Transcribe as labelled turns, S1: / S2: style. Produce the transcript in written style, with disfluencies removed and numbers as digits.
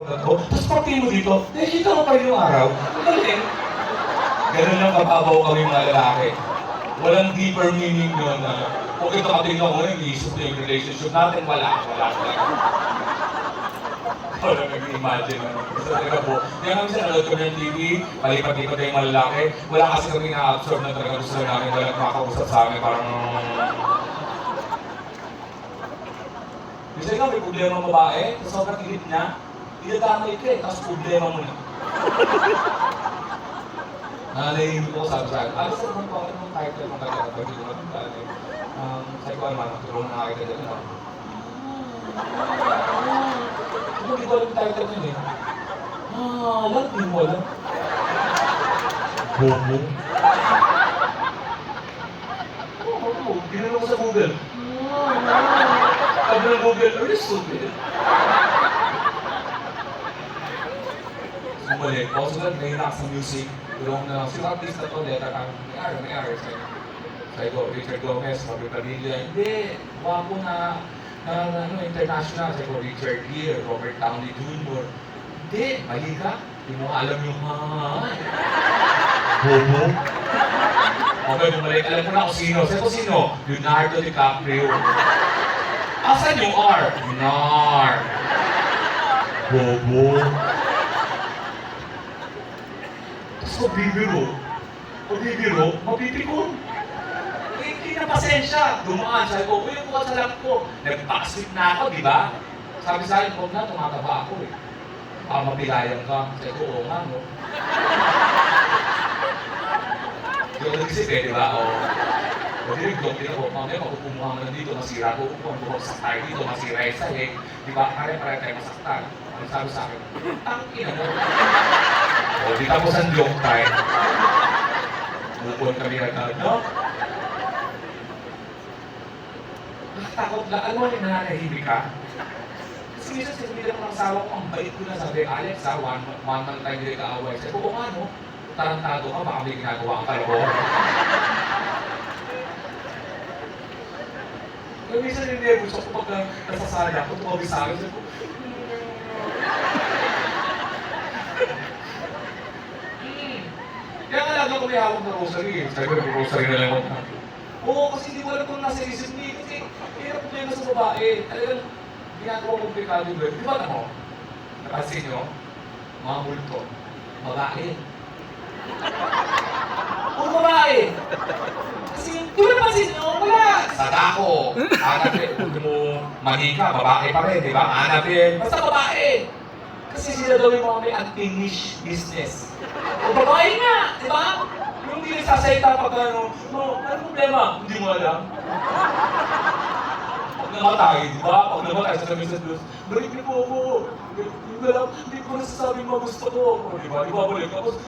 S1: Tapos pagtingin mo dito, nakikita mo pa rin yung araw. Ang galing. Ganun lang kababaw kami mga lalaki. Walang deeper meaning yun na kung ito katingin ako rin, iisip na yung relationship natin, wala talaga. Wala nag-imagine. Gusto talaga po. Kaya kami sa nanood kami ng TV, palipat-lipat na yung mga lalaki. Wala kasi kami na-absorb na talaga gusto namin. Walang makakausap sa amin, parang... Kasi ikaw, may problema ang babae, sa sobrang init niya, idadamay ka eh, tapos problema mo na. Nalahimik ko, sabi sa akin, alas na naman po ako ng title ng kanya, pag hindi ko matandaan eh. Sabi ko naman, tulungan na nakita dyan ako. Hindi ko alam yung title niya eh. Alam, hindi mo alam. Bobo. Oo, ginano ko sa Google. Sabi ng Google, are you stupid? Bumalik. Ako sila, nahinak sa music. Tulong na, sino artista to, letter ang may-ari. Sabi ko, Richard Gomez, Mabel Padilla. Hindi, wapo na international. Sabi ko, Richard Gere, Robert Downey Jr. Hindi, mali ka. Hindi mo alam yung Bobo. Okay, bumalik. Alam ko na kung sino. Sabi ko, sino? Leonardo DiCaprio. Asan yung R? Nar. Bobo. Tapos magbibiro, mapipikon. Hindi na pasensya. Dumaan, sabi ko, uy, bukas sa lap ko. Nag-backslip na ako, di ba? Sabi sa akin, huwag na, tumataba ako eh. Mapilayan ka. Sabi ko, oo nga, no? Hindi ako nag-isip eh, di ba? Pwede rin joke din ako, mamaya magpupumuha mo na dito, masira ko, bumagsak tayo dito, masira yung sahig. Di ba? Kaya tayo masaktan. Ang sabi sa akin, tangin mo. O, di tapos ang joke time. Bukon kami agad, no? Nakatakot na, alam mo rin nananahimik ka? Kasi minsan sinabihan ko ng asawa ko, ang bait ko na sabi, Alex ha, one month tayo hindi kaaway. Sabi ko, oo nga no, tarantado ka, baka may ginagawa ang kalokohan. Kaya minsan yung nervous ako pag nasasali ako, tumabi sa akin, sabi ko, kaya nga lagi ako may hawak na rosary eh. Sabi ko, rosary na lang ako. Oo, kasi hindi ko alam kung nasa isip niya. Kasi hindi na problema sa babae. Talagang ginagawa komplikado ba? Di ba ako? Napansin nyo? Mga multo. Babae. Oo, babae. Kasi, di ba napansin nyo? Wala. Sa dako. Hanapin. Huwag mo manika. Babae pa rin, di ba? Hanapin. Basta babae. Kasi sila daw yung mga may unfinished business. O babae nga, di ba? Yung hindi nagsasayta pag ano problema? Hindi mo alam. Pag namatay, di ba? Pag namatay, sasabihin sa Diyos, balik niyo po ako. Hindi ko nasasabing magusto ko. O di ba? Di ba balik ako?